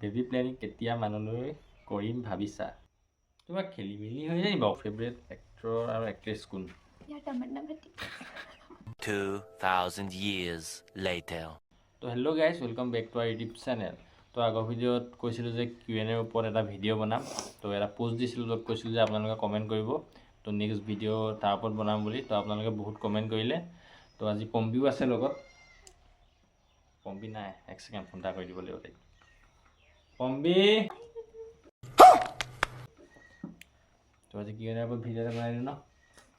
Baby planning কেতিয়া মানলৈ কৰিম ভাবিছা? তোমাৰ খেলি মেলি হৈ যায় বাৰু। ফেভৰেট এক্টৰ আৰু এক্ট্ৰেছ কোন? 2000 years later. তো hello' guys, welcome back to our YouTube channel. তো আগৰ ভিডিঅ'ত কৈছিলোঁ যে Q&A ওপৰত এটা ভিডিঅ' বনাম। তো এটা পোষ্ট দিছিলোঁ য'ত কৈছিলোঁ যে আপোনালোকে কমেণ্ট কৰিব, তো নেক্সট ভিডিঅ' তাৰ ওপৰত বনাম বুলি। তো আপোনালোকে বহুত কমেণ্ট কৰিলে। তো আজি পম্পীও আছে লগত। পম্পী নাই, এক ছেকেণ্ড ফোন এটা কৰি দিব লাগিব তাইক। পম্পী, তো আজি Q&A ওপৰত ভিডিঅ' এটা বনাই দিওঁ ন।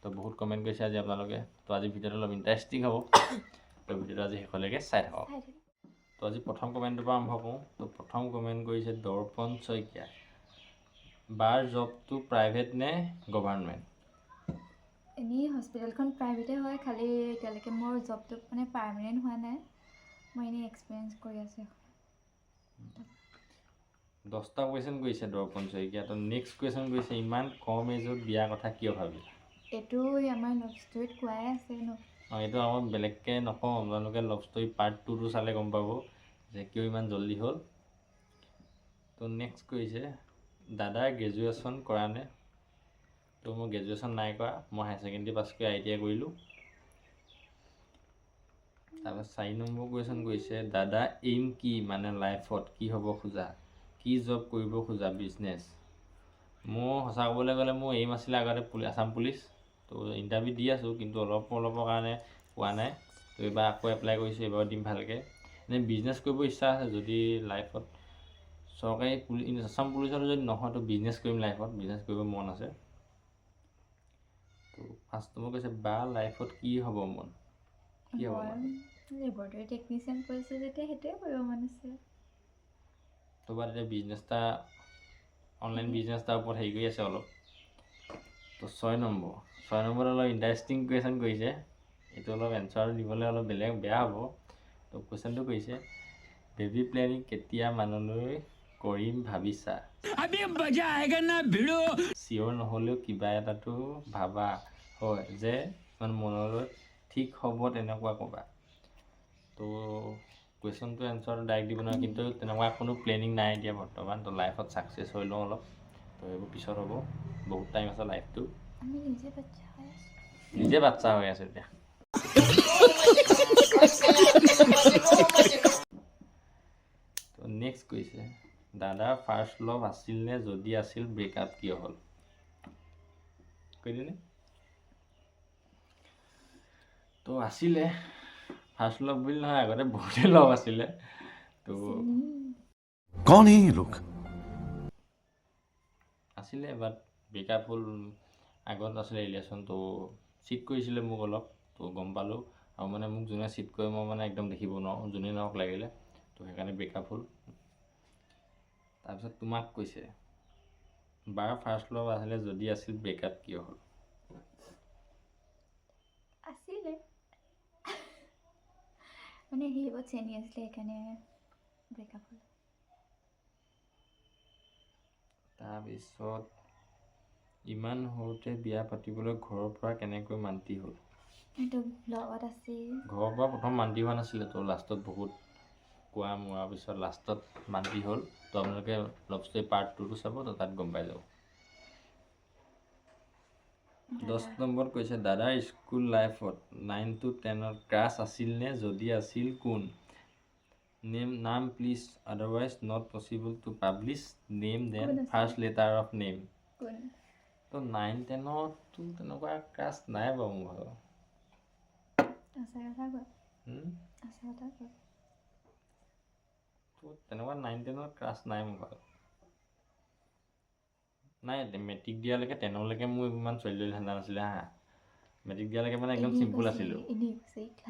তো বহুত কমেণ্ট কৰিছে আজি আপোনালোকে। তো আজি ভিডিঅ'টো অলপ ইণ্টাৰেষ্টিং হ'ব। তো ভিডিঅ'টো আজি শেষলৈকে চাই থাকক। তো আজি প্ৰথম কমেণ্টৰ পৰা আৰম্ভ কৰোঁ। তো প্ৰথম কমেণ্ট কৰিছে দৰ্পণ শইকীয়া। বাৰ জবটো প্ৰাইভেট নে গভৰ্ণমেণ্ট? এনেই হস্পিটেলখন প্ৰাইভেটে হয়, খালি এতিয়ালৈকে মোৰ জবটো মানে পাৰ্মানেণ্ট হোৱা নাই। মই এনেই এক্সপিৰিয়েঞ্চ কৰি আছোঁ। 10টা কুৱেশ্যন কৰিছে দৰ্পণ শইকীয়া। তো নেক্সট কুৱেশ্যন কৰিছে ইমান কম এজত বিয়াৰ কথা কিয় ভাবিলা? এইটো আমাৰ লাভ ষ্টৰিত কোৱাই আছে ন। এইটো আমাৰ বেলেগকৈ নকওঁ, আপোনালোকে লাভ ষ্টৰি পাৰ্ট 2টো চালে গম পাব যে কিয় ইমান জল্দি হ'ল। তো নেক্সট কৰিছে দাদাৰ গ্ৰেজুৱেশ্যন কৰা নে? তো মই গ্ৰেজুৱেশ্যন নাই কৰা, মই হায়াৰ ছেকেণ্ডেৰী পাছ কৰি ITI কৰিলোঁ। তাৰপাছত 4 নম্বৰ কুৱেশ্যন কৰিছে দাদা এইম কি, মানে লাইফত কি হ'ব খোজা, কি জব কৰিব খোজা, বিজনেছ? মোৰ সঁচা ক'বলৈ গ'লে মোৰ এইম আছিলে আগতে আছাম পুলিচ। তো ইণ্টাৰভিউ দি আছোঁ, কিন্তু অলপৰ কাৰণে পোৱা নাই। তো এইবাৰ আকৌ এপ্লাই কৰিছোঁ, এইবাৰ দিম ভালকৈ। এনেই বিজনেছ কৰিব ইচ্ছা আছে, যদি লাইফত চৰকাৰী আছাম পুলিচতো যদি নহয় তো বিজনেছ কৰিম লাইফত, বিজনেছ কৰিব মন আছে। তো ফাৰ্ষ্ট নম্বৰ কৈছে বা লাইফত কি হ'ব মন, কি হ'ব মন? লেবৰেটৰী টেকনিচিয়ান কৈছে যেতিয়া সেইটোৱে কৰিব মন আছে। তো বা এতিয়া বিজনেছ এটা, অনলাইন বিজনেছ এটাৰ ওপৰত হেৰি কৰি আছে অলপ। তো 6 নম্বৰত অলপ ইণ্টাৰেষ্টিং কুৱেশ্যন কৰিছে। এইটো অলপ এনচাৰ দিবলৈ অলপ বেয়া হ'ব। তো কুৱেশ্যনটো কৰিছে বেবি প্লেনিং কেতিয়া মানলৈ কৰিম ভাবিছা? চিয়'ৰ নহ'লেও কিবা এটাতো ভাবা হয় যে ইমান মনলৈ ঠিক হ'ব তেনেকুৱা ক'বা। তো কুৱেশ্যনটো এনচাৰটো ডাইৰেক্ট দিব নোৱাৰে, কিন্তু তেনেকুৱা কোনো প্লেনিং নাই এতিয়া বৰ্তমান। তো লাইফত ছাকচেছ হৈ লওঁ অলপ, তো এইবোৰ পিছত হ'ব, বহুত টাইম আছে লাইফটো। আমি নিজে বাচ্চা হৈ আছোঁ, নিজে বাচ্চা হৈ আছে এতিয়া। তো নেক্সট কৈছে দাদাৰ ফাৰ্ষ্ট লভ আছিল নে, যদি আছিল ব্ৰেকআপ কিয় হ'ল? কৈ দিনে। তো আছিলে, ফাৰ্ষ্ট লভ বুলি নহয়, আগতে বহুতেই লভ আছিলে। তো कौन है ये लोग? আছিলে, বাট ব্ৰেকআপ হ'ল। আগত আছিলে ৰিলেশ্যন, তো চিট কৰিছিলে মোক অলপ, তো গম পালোঁ। আৰু মানে মোক যোনে চিট কৰে মই মানে একদম দেখিব নোৱাৰোঁ, যোনেই নহওক লাগিলে। তো সেইকাৰণে ব্ৰেকআপ হ'ল। তাৰপিছত তোমাক কৈছে বাৰ ফাৰ্ষ্ট লভ আছিলে, যদি আছিল ব্ৰেকআপ কিয় হ'ল? আছিলে মানে সি বহুত চেনি আছিলে, সেইকাৰণে ব্ৰেকআপ হ'ল। তাৰপিছত ইমান সৰুতে বিয়া পাতিবলৈ ঘৰৰ পৰা কেনেকৈ মান্তি হ'ল? সেইটো ব্লগত আছে। ঘৰৰ পৰা প্ৰথম মান্তি হোৱা নাছিলে, তো লাষ্টত বহুত কোৱা মৰাৰ পিছত লাষ্টত মান্তি হ'ল। তো আপোনালোকে লাভ ষ্টৰি পাৰ্ট 2টো চাব, তো তাত গম পাই যাব। 10 নম্বৰত কৈছে দাদাৰ স্কুল লাইফত 9 to 10ত ক্ৰাছ আছিল নে, যদি আছিল কোন? নাম please, otherwise not possible to publish name then first letter of name. তো 9-10তো তেনেকুৱা ক্ৰাছ নাই বাৰু মোৰ ঘৰৰ। তো তেনেকুৱা 9-10ত ক্ৰাছ নাই মোৰ ঘৰত। নাই, মেট্ৰিক দিয়ালৈকে 10লৈকে মোৰ ইমান ছোৱালী ধান্দা নাছিলে হা। মেট্ৰিক দিয়ালৈকে মানে একদম চিম্পুল আছিলোঁ।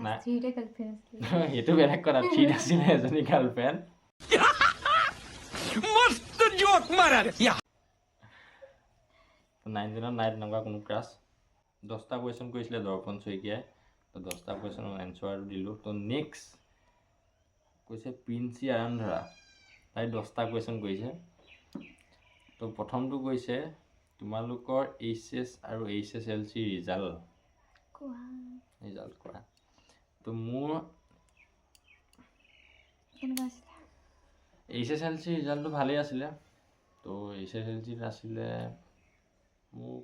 নাই, সেইটো বেলেগ কথা। 3 আছিলে এজনী গাৰ্লফ্ৰেণ্ড। তো 9-10ত নাই তেনেকুৱা কোনো ক্ৰাছ। 10টা কুৱেশ্যন কৰিছিলে দৰ্পণ শইকীয়াই, তো 10টা কুৱেশ্যন এনচাৰ দিলোঁ। তো নেক্সট কৈছে প্ৰিন্সি আৰান্ধৰা, তাই 10টা কুৱেশ্যন কৰিছে। তো প্ৰথমটো কৈছে তোমালোকৰ HS আৰু HSLC ৰিজাল্ট কোৱা। তো মোৰ HSLC ৰিজাল্টটো ভালেই আছিলে। তো HSLCত আছিলে মোৰ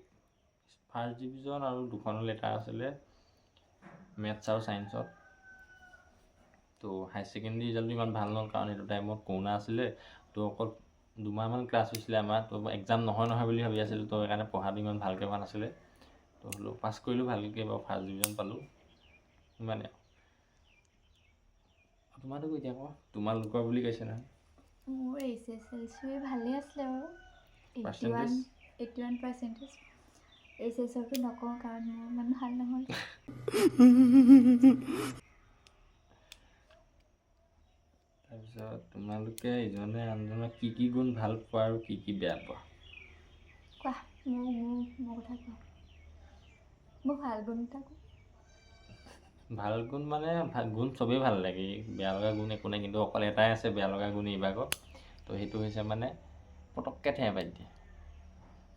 ফাৰ্ষ্ট ডিভিজন আৰু দুখনৰ লেটাৰ আছিলে মেথছ আৰু ছায়েন্সত। তো হায়াৰ ছেকেণ্ডেৰী ৰিজাল্টটো ইমান ভাল নহ'ল কাৰণ সেইটো টাইমত কৰোণা আছিলে। তো অকল 2 মাহমান ক্লাছ হৈছিলে আমাৰ। তো এক্সাম নহয় বুলি ভাবি আছিলোঁ। তো সেইকাৰণে পঢ়াটো ইমান ভালকৈ হোৱা নাছিলে। তো হ'লেও পাছ কৰিলোঁ ভালকৈ বাৰু, ফাৰ্ষ্ট ডিভিজন পালোঁ ইমানে। তোমাৰতো এতিয়া আকৌ তোমালোকৰ বুলি কৈছে নহয় মোৰ HSLC ভালেই আছিলে বাৰু, পাৰ্চেণ্টেজ। 81%। HSLCটো নকওঁ কাৰণ মোৰ ইমান ভাল নহ'ল। তাৰপিছত তোমালোকে ইজনে আনজনক কি গুণ ভাল পোৱা আৰু কি বেয়া পোৱা? কোৱা, মোৰ কথা কোৱা। মোৰ ভাল গুণ এটা কোৱা। ভাল গুণ মানে গুণ চবেই ভাল লাগে, বেয়া লগা গুণ একো নাই, কিন্তু অকল এটাই আছে বেয়া লগা গুণ এইভাগত। তো সেইটো হৈছে মানে পটককৈ ঠেহ পাতি দিয়ে।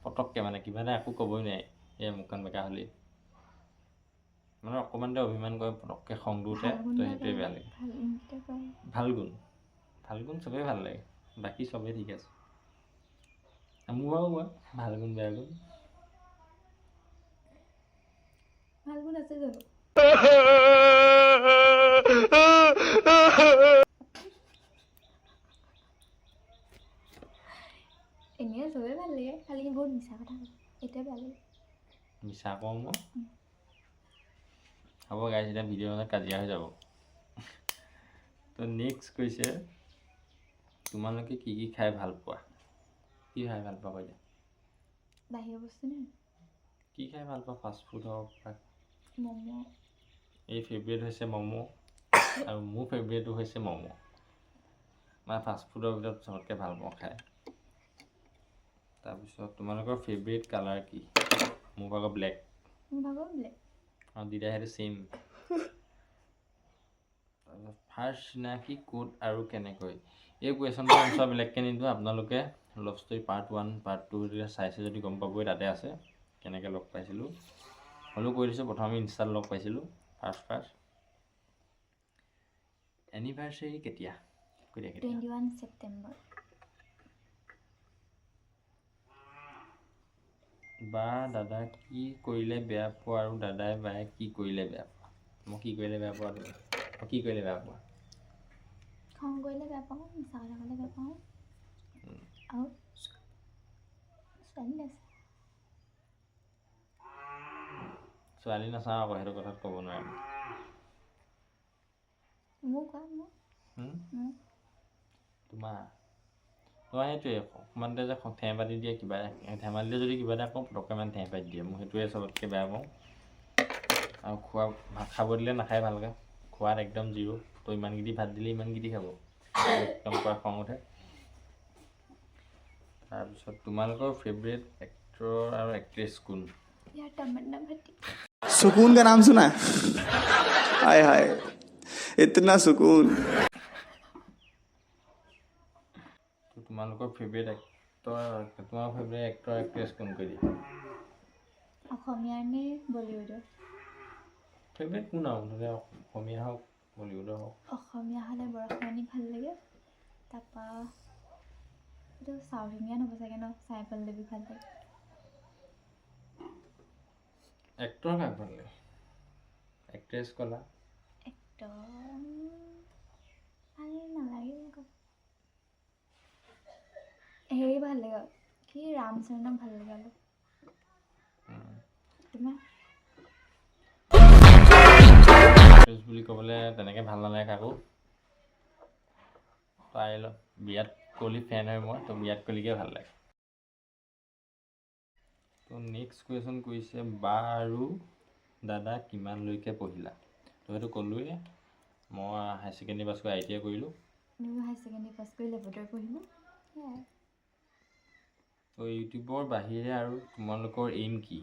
পটককৈ মানে কিবা এটা একো ক'বই নোৱাৰে, এই মুখখন বেকা হ'লেই মানে অকণমানতে অভিমান কৰে, পটককৈ খংটো উঠে। তো সেইটোৱে বেয়া লাগে। ভাল গুণ চবেই ভাল লাগে, বাকী চবেই ঠিক আছে। মোৰ বাৰু কোৱা ভাল গুণ বেয়া গুণ। ভাল গুণ আছে জানো? এনেই চবেই ভাল লাগে, খালি বহুত মিছা কথা কয়, এতিয়া বেয়া লাগে। মিছা কওঁ মই? হ'ব গাইছ, এতিয়া ভিডিঅ' মানে কাজিয়া হৈ যাব। তো নেক্সট কৈছে তোমালোকে কি খাই ভাল পোৱা? কি খাই ভাল পোৱা কৈ দিয়া। বাহিৰৰ বস্তু নে? কি খাই ভাল পোৱা? ফাষ্ট ফুড হওক বা ম'ম'। এই ফেভৰেট হৈছে ম'ম' আৰু মোৰ ফেভৰেটো হৈছে ম'ম'। মই ফাষ্ট ফুডৰ ভিতৰত চবতকৈ ভাল পাওঁ খাই। তাৰপিছত তোমালোকৰ ফেভৰেট কালাৰ কি? মোৰ ভাগৰ ব্লেক। মোৰ ভাগৰ ব্লেক। আৰু দুইটা সেইটো ছেইম। তাৰপিছত ফাৰ্ষ্ট চিনাকি ক'ত আৰু কেনেকৈ? এই কুৱেশ্যনটো আনচাৰ বেলেগকৈ নিদিওঁ, আপোনালোকে লাভ ষ্টৰী পাৰ্ট 1 পাৰ্ট 2 চাইছে যদি গম পাবই, তাতে আছে কেনেকৈ লগ পাইছিলোঁ। হ'লেও কৈ দিছোঁ, প্ৰথমে ইনষ্টাত লগ পাইছিলোঁ ফাৰ্ষ্ট। এনিভাৰ্চেৰী কেতিয়া? কৈ দিয়া কেতিয়া? 21 ছেপ্টেম্বৰ। বা দাদা কি কৰিলে বেয়া পোৱা আৰু দাদাই বায়ে কি কৰিলে বেয়া পোৱা? মই কি কৰিলে বেয়া পোৱা? কি কৰিলে বেয়া পোৱা? খং কৰিলে বেয়া পাওঁ, মিছা কথা ক'লে বেয়া পাওঁ, আৰু ছোৱালী আছে। ছোৱালী নাচাওঁ আকৌ, সেইটো কথাত ক'ব নোৱাৰিম। মোৰ কোৱা, তোমাৰ সেইটোৱে অকণমানতে যে ঠেহ পাতি দিয়ে, কিবা ধেমালিতে যদি কিবা এটা কওঁ পটককৈ মানে ঠেহ পাতি দিয়ে। মই সেইটোৱে চবতকৈ বেয়া পাওঁ। আৰু ভাত খাব দিলে নাখায় ভালকৈ, খোৱাত একদম জিৰ'। তো ইমানকেইটি ভাত দিলে ইমানকেইটি খাব, একদম পুৰা খং উঠে। তাৰপিছত তোমালোকৰ ফেভৰেট এক্টৰ আৰু এক্ট্ৰেছ কোন? यार तमन्ना भट्टी। सुकून का नाम सुना? हाय हाय, इतना सुकून। তোমালোকৰ ফেভৰেট এক্টৰ এক্ট্ৰেছ কোন কৈ দিয়া? অসমীয়াৰ নে বলিউডৰ? ফেভৰেট কোন আৰু মুঠতে অসমীয়া হওক বলিউডৰ হওক? অসমীয়া হ'লে বৰষাৰাণী ভাল লাগে, তাৰপৰা এইটো চাউথ ইণ্ডিয়ান হ'ব চাগে ন, চাই পল্লৱী ভাল লাগে। এক্টৰ কাক ভাল লাগে? এক্ট্ৰেছ ক'লা? এক্টৰ ভাল নালাগে মোক। হেৰি ভাল লাগে, কি ৰামচৰণক ভাল লাগে অলপ। তোমাৰ? এক্ট্ৰেছ বুলি ক'বলৈ তেনেকৈ ভাল নালাগে কাকো। বিৰাট কোহলি ফেন হয় মই, তো বিৰাট কোহলিকে ভাল লাগে। তো নেক্সট কুৱেশ্যন কৰিছে বা আৰু দাদা কিমানলৈকে পঢ়িলা? তো সেইটো ক'লোৱেই, মই হায়াৰ ছেকেণ্ডেৰী পাছ কৰি ITI কৰিলোঁ। ময়ো হায়াৰ ছেকেণ্ডেৰী পাছ কৰি লেবৰেটৰী পঢ়িলোঁ, সেয়াই। তো ইউটিউবৰ বাহিৰে আৰু তোমালোকৰ এইম কি?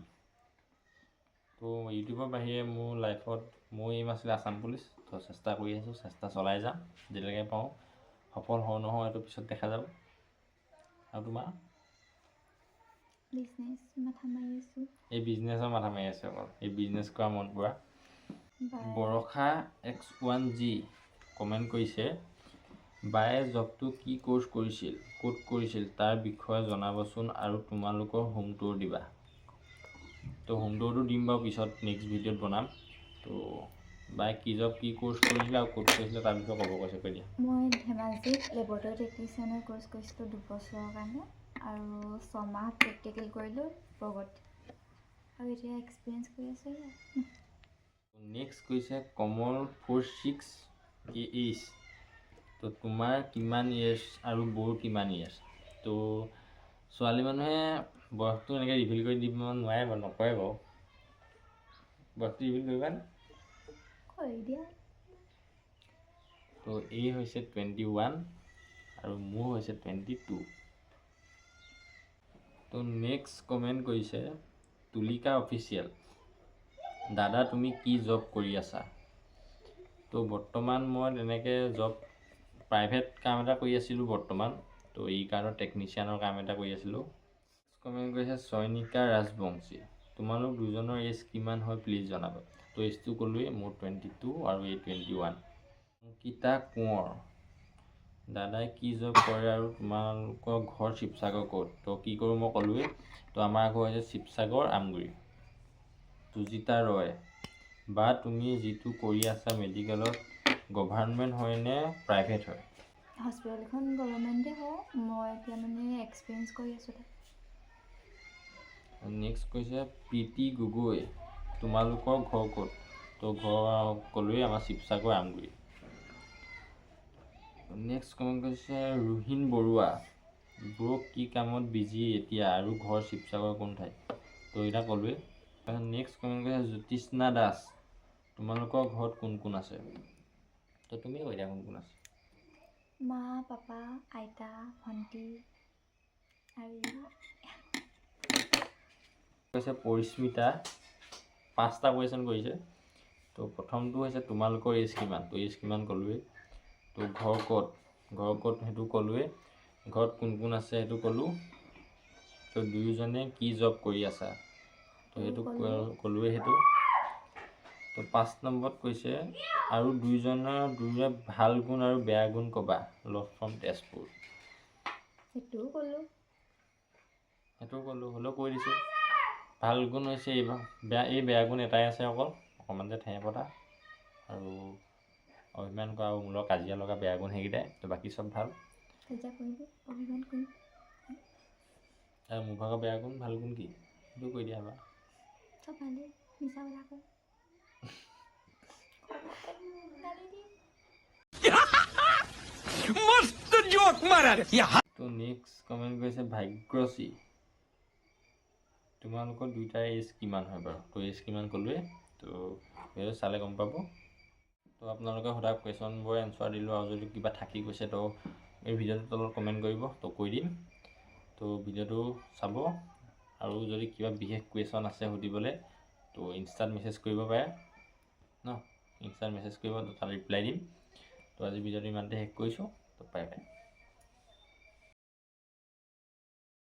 তো ইউটিউবৰ বাহিৰে মোৰ লাইফত মোৰ এইম আছিলে আছাম পুলিচ। তো চেষ্টা কৰি আছোঁ, চেষ্টা চলাই যাম, যেতিয়ালৈকে পাওঁ। সফল হওঁ নহওঁ এইটো পিছত দেখা যাব। আৰু তোমাৰ? বিজনেছ মাথা মাৰি আছোঁ। এই বিজনেছৰ মাথা মাৰি আছে অকল, এই বিজনেছ কৰা মন পুৰা। বৰষা X1G কমেণ্ট কৰিছে বায়ে জবটো কি কোৰ্চ কৰিছিল, ক'ত কৰিছিল তাৰ বিষয়ে জনাবচোন আৰু তোমালোকৰ হোম টুৰ দিবা। তো হোম টুৰটো দিম বাৰু পিছত নেক্সট ভিডিঅ'ত বনাম। তো বায়ে কি জব কি কোৰ্চ কৰিছিলে আৰু ক'ত কৰিছিলে তাৰ বিষয়ে ক'ব কৈছে, কৈ দিয়া। মই ধেমাজিত লেবৰেটৰী টেকনিচিয়ানৰ কোৰ্চ কৰিছিলোঁ 2 বছৰৰ কাৰণে আৰু 6 মাহ প্ৰেক্টিকেল কৰিলোঁ প্ৰগতি আৰু এতিয়া এক্সপিৰিয়েঞ্চ কৰি আছোঁ ইয়াত। নেক্সট কৈছে কমল 46 AH। তো তোমাৰ কিমান ইয়েৰ্ছ আৰু বৌৰ কিমান ইয়েৰ্ছ। তো ছোৱালী মানুহে বয়সটো এনেকৈ ৰিভিল কৰি দিব নোৱাৰে বাৰু, নকৰে বাৰু। বয়সটো ৰিভিল কৰিবানে? কৰি দিয়া। তো এই হৈছে 21 আৰু মোৰ হৈছে 22। তো নেক্সট কমেণ্ট কৰিছে তুলিকা অফিচিয়েল। দাদা তুমি কি জব কৰি আছা? তো বৰ্তমান মই তেনেকৈ জব প্ৰাইভেট কাম এটা কৰি আছিলোঁ বৰ্তমান। তো এই কাৰণত টেকনিচিয়ানৰ কাম এটা কৰি আছিলোঁ। কমেণ্ট কৰিছে চয়নিকা ৰাজবংশী। তোমালোক দুজনৰ এজ কিমান হয় প্লিজ জনাবা। তো এজটো ক'লোৱেই, মোৰ 22 আৰু এই 21। অংকিতা কোঁৱৰ। দাদাই কি জব কৰে আৰু তোমালোকৰ ঘৰ শিৱসাগৰ ক'ত? তো কি কৰোঁ মই ক'লোৱেই। তো আমাৰ ঘৰ হৈছে শিৱসাগৰ আমগুৰি। সুজিতা ৰয়। বা তুমি যিটো কৰি আছা মেডিকেলত গভৰ্ণমেণ্ট হয় নে প্ৰাইভেট হয়? হস্পিটেলখন গভৰ্ণমেণ্টে হয়, মই এতিয়া মানে এক্সপিৰিয়েঞ্চ কৰি আছোঁ তাত। নেক্সট কৈছে প্ৰীতি গগৈ। তোমালোকৰ ঘৰ ক'ত? তো ঘৰ ক'লোৱেই আমাৰ শিৱসাগৰ আমগুৰি। নেক্সট কমেণ্ট কৰিছে ৰুহিন বৰুৱা। ব্ৰ কি কামত বিজি এতিয়া আৰু ঘৰ শিৱসাগৰ কোন ঠাইত? তো এতিয়া ক'লোৱেই। নেক্সট কমেণ্ট কৰিছে জ্যোতিষ্ণা দাস। তোমালোকৰ ঘৰত কোন কোন আছে? তো তুমি কৈ দিয়া কোন কোন আছে। মা, পাপা, আইতা, ভণ্টি আৰু কৈছে পৰিস্মিতা। 5টা কুৱেশ্যন কৰিছে। তো প্ৰথমটো হৈছে তোমালোকৰ এজ কিমান? তো এজ কিমান ক'লোৱেই। তো ঘৰ ক'ত? ঘৰ ক'ত সেইটো ক'লোৱেই। ঘৰত কোন কোন আছে সেইটো ক'লোঁ। তো দুয়োজনে কি জব কৰি আছা? তো সেইটো ক'লোৱেই সেইটো। তো 5 নম্বৰত কৈছে আৰু দুয়োৰে ভাল গুণ আৰু বেয়া গুণ ক'বা। Love from Tezpur. সেইটোও ক'লোঁ। সেইটো ক'লোঁ, হ'লেও কৈ দিছোঁ। ভাল গুণ হৈছে এই বেয়া গুণ এটাই আছে অকণমান যে ঠেহ পতা আৰু অভিমান কৰা আৰু মূলৰ কাজিয়া লগা বেয়া গুণ সেইকেইটাই। তো বাকী চব ভাল। কাজিয়া কৰিলোঁ, অভিমান কৰিম। আৰু মোৰ ভাগৰ বেয়া গুণ ভাল গুণ কি সেইটো কৈ দিয়া এবাৰ। চব ভালেই, মিছা কথা কয়। গালি দিম। তো নেক্সট কমেণ্ট কৰিছে ভাগ্যশ্ৰী। তোমালোকৰ দুইটাৰ এজ কিমান হয় বাৰু? তো এজ কিমান ক'লোৱেই। তো ভিডিঅ' চালে গম পাব। তো আপোনালোকে সোধা কুৱেশ্যনবোৰ এনচাৰ দিলোঁ আৰু যদি কিবা থাকি গৈছে তো এই ভিডিঅ'টোৰ তলত কমেণ্ট কৰিব, তো কৈ দিম। তো ভিডিঅ'টো চাব আৰু যদি কিবা বিশেষ কুৱেশ্যন আছে সুধিবলৈ তো ইনষ্টাত মেছেজ কৰিব পাৰে ন। ইনষ্টাত মেছেজ কৰিব, তো তাত ৰিপ্লাই দিম। তো আজি ভিডিঅ'টো ইমানতে শেষ কৰিছোঁ। তো বাই বাই।